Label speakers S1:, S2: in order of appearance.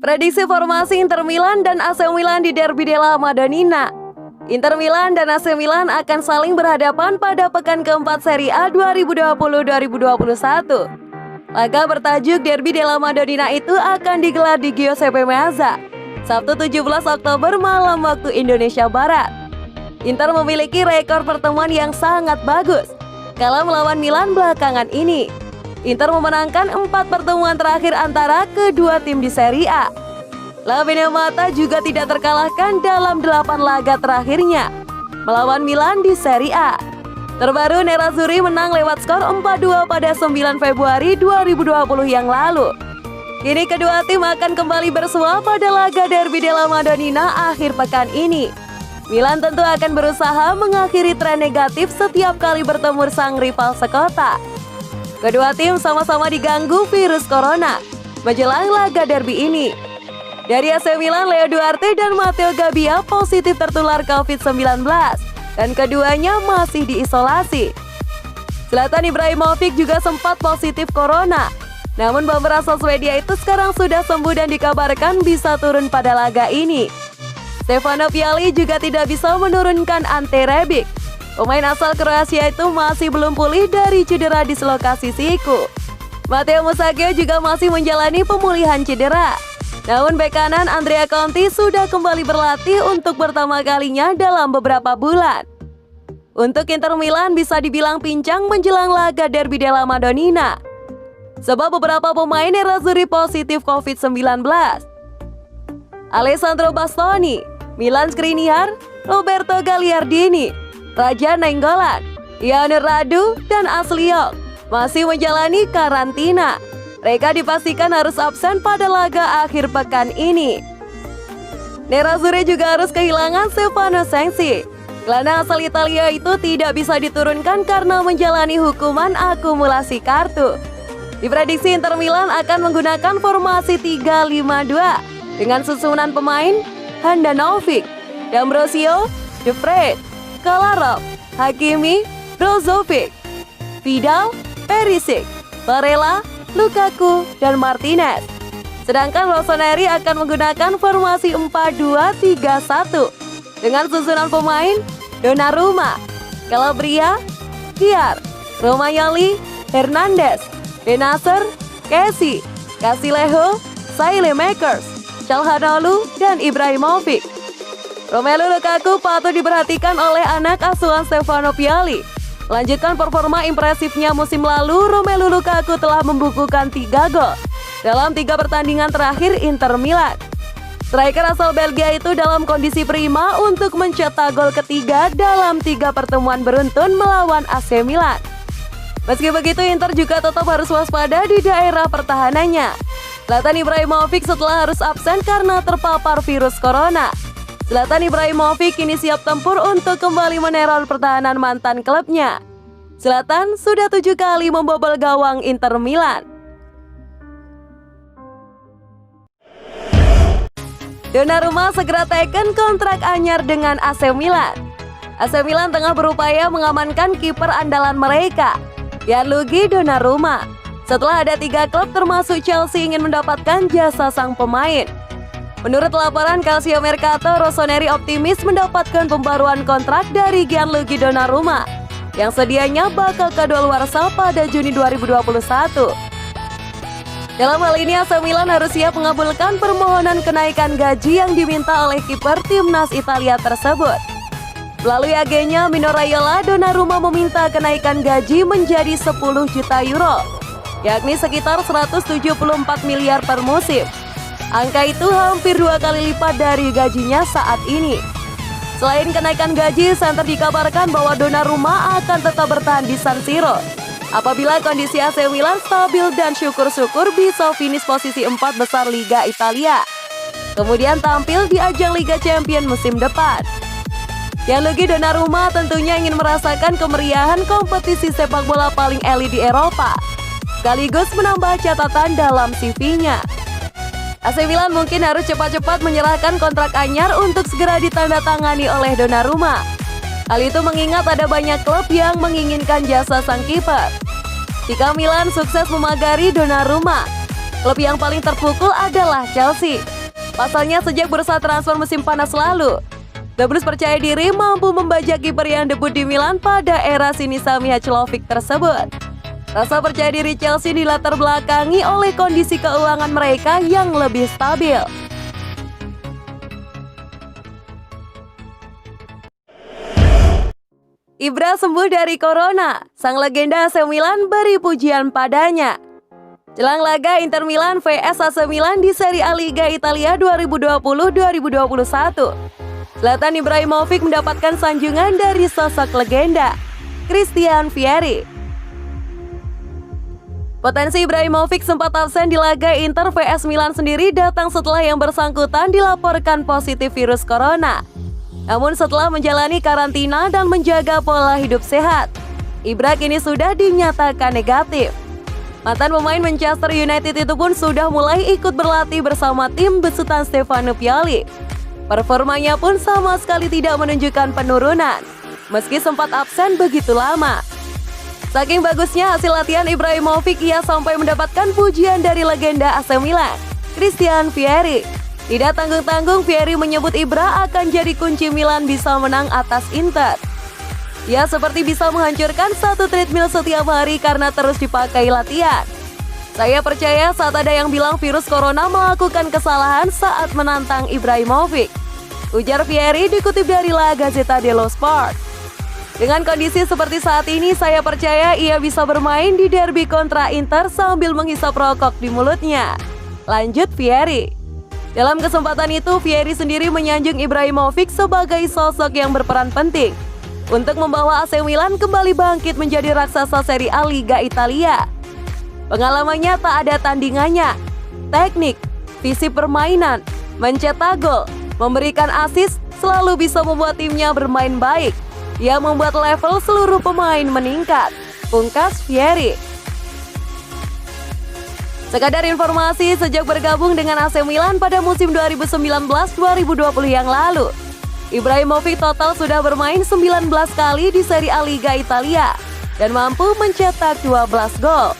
S1: Prediksi formasi Inter Milan dan AC Milan di Derby della Madonnina. Inter Milan dan AC Milan akan saling berhadapan pada pekan keempat Serie A 2020-2021. Laga bertajuk Derby della Madonnina itu akan digelar di Giuseppe Meazza, Sabtu 17 Oktober malam waktu Indonesia Barat. Inter memiliki rekor pertemuan yang sangat bagus kala melawan Milan belakangan ini. Inter memenangkan 4 pertemuan terakhir antara kedua tim di Serie A. La Benemata juga tidak terkalahkan dalam 8 laga terakhirnya melawan Milan di Serie A. Terbaru Nerazzurri menang lewat skor 4-2 pada 9 Februari 2020 yang lalu. Kini kedua tim akan kembali bersua pada laga Derby della Madonnina akhir pekan ini. Milan tentu akan berusaha mengakhiri tren negatif setiap kali bertemu sang rival sekota. Kedua tim sama-sama diganggu virus corona menjelang laga derby ini. Dari AC Milan, Leo Duarte dan Matteo Gabbia positif tertular COVID-19 dan keduanya masih diisolasi. Zlatan Ibrahimovic juga sempat positif corona. Namun bumper asal Swedia itu sekarang sudah sembuh dan dikabarkan bisa turun pada laga ini. Stefano Pioli juga tidak bisa menurunkan Ante Rebic. Pemain asal Kroasia itu masih belum pulih dari cedera dislokasi siku. Matteo Musacchio juga masih menjalani pemulihan cedera. Namun bek kanan Andrea Conti sudah kembali berlatih untuk pertama kalinya dalam beberapa bulan. Untuk Inter Milan bisa dibilang pincang menjelang laga Derby della Madonnina, sebab beberapa pemain Nerazzurri positif COVID-19. Alessandro Bastoni, Milan Skriniar, Roberto Gagliardini, Raja Nainggolan, Yannick Radu, dan Asliok masih menjalani karantina. Mereka dipastikan harus absen pada laga akhir pekan ini. Nerazzurri juga harus kehilangan Stefano Sensi. Gelandang asal Italia itu tidak bisa diturunkan karena menjalani hukuman akumulasi kartu. Diprediksi Inter Milan akan menggunakan formasi 3-5-2 dengan susunan pemain Handanovic, D'Ambrosio, De Vrij, Kolarov, Hakimi, Brozovic, Vidal, Perisic, Barella, Lukaku, dan Martinez. Sedangkan Rossoneri akan menggunakan formasi 4-2-3-1 dengan susunan pemain Donnarumma, Calabria, Kiar, Romagnoli, Hernandez, Benacer, Kessie, Casilejo, Saelemaekers, Calhanoglu, dan Ibrahimovic. Romelu Lukaku patut diperhatikan oleh anak asuhan Stefano Pioli. Lanjutkan performa impresifnya musim lalu, Romelu Lukaku telah membukukan 3 gol dalam 3 pertandingan terakhir Inter Milan. Striker asal Belgia itu dalam kondisi prima untuk mencetak gol ketiga dalam 3 pertemuan beruntun melawan AC Milan. Meski begitu, Inter juga tetap harus waspada di daerah pertahanannya. Zlatan Ibrahimovic setelah harus absen karena terpapar virus corona. Zlatan Ibrahimovic kini siap tempur untuk kembali meneror pertahanan mantan klubnya. Zlatan sudah 7 kali membobol gawang Inter Milan. Donnarumma segera teken kontrak anyar dengan AC Milan. AC Milan tengah berupaya mengamankan kiper andalan mereka, Gianluigi Donnarumma. Setelah ada 3 klub termasuk Chelsea ingin mendapatkan jasa sang pemain. Menurut laporan Calcio Mercato, Rossoneri optimis mendapatkan pembaruan kontrak dari Gianluigi Donnarumma yang sedianya bakal kadaluarsa pada Juni 2021. Dalam hal ini AC Milan harus siap mengabulkan permohonan kenaikan gaji yang diminta oleh kiper timnas Italia tersebut. Melalui agennya Mino Raiola, Donnarumma meminta kenaikan gaji menjadi 10 juta euro, yakni sekitar 174 miliar per musim. Angka itu hampir 2 kali lipat dari gajinya saat ini. Selain kenaikan gaji, center dikabarkan bahwa Donnarumma akan tetap bertahan di San Siro apabila kondisi AC Milan stabil dan syukur-syukur bisa finish posisi 4 besar Liga Italia, kemudian tampil di ajang Liga Champions musim depan. Gianluigi Donnarumma tentunya ingin merasakan kemeriahan kompetisi sepak bola paling elit di Eropa, sekaligus menambah catatan dalam CV-nya. AC Milan mungkin harus cepat-cepat menyerahkan kontrak anyar untuk segera ditandatangani oleh Donnarumma. Hal itu mengingat ada banyak klub yang menginginkan jasa sang kiper. Jika Milan sukses memagari Donnarumma, klub yang paling terpukul adalah Chelsea. Pasalnya sejak bursa transfer musim panas lalu, The Blues percaya diri mampu membajak kiper yang debut di Milan pada era Sinisa Mihajlovic tersebut. Rasa percaya diri Chelsea dilatar belakangi oleh kondisi keuangan mereka yang lebih stabil. Ibra sembuh dari corona, sang legenda AC Milan beri pujian padanya. Jelang laga Inter Milan vs AC Milan di Serie A Liga Italia 2020-2021, Zlatan Ibrahimovic mendapatkan sanjungan dari sosok legenda, Christian Vieri. Potensi Ibrahimovic sempat absen di laga Inter vs Milan sendiri datang setelah yang bersangkutan dilaporkan positif virus corona. Namun setelah menjalani karantina dan menjaga pola hidup sehat, Ibra kini sudah dinyatakan negatif. Mantan pemain Manchester United itu pun sudah mulai ikut berlatih bersama tim besutan Stefano Pioli. Performanya pun sama sekali tidak menunjukkan penurunan, meski sempat absen begitu lama. Saking bagusnya hasil latihan Ibrahimovic, ia sampai mendapatkan pujian dari legenda AC Milan, Christian Vieri. Tidak tanggung-tanggung, Vieri menyebut Ibra akan jadi kunci Milan bisa menang atas Inter. Ia seperti bisa menghancurkan satu treadmill setiap hari karena terus dipakai latihan. Saya percaya saat ada yang bilang virus corona melakukan kesalahan saat menantang Ibrahimovic, ujar Vieri dikutip dari La Gazzetta dello Sport. Dengan kondisi seperti saat ini, saya percaya ia bisa bermain di derby kontra Inter sambil menghisap rokok di mulutnya, lanjut Vieri. Dalam kesempatan itu, Vieri sendiri menyanjung Ibrahimovic sebagai sosok yang berperan penting untuk membawa AC Milan kembali bangkit menjadi raksasa Serie A Liga Italia. Pengalamannya tak ada tandingannya. Teknik, visi permainan, mencetak gol, memberikan assist, selalu bisa membuat timnya bermain baik. Ia membuat level seluruh pemain meningkat, pungkas Vieri. Sekadar informasi, sejak bergabung dengan AC Milan pada musim 2019-2020 yang lalu, Ibrahimovic total sudah bermain 19 kali di Serie A Liga Italia dan mampu mencetak 12 gol.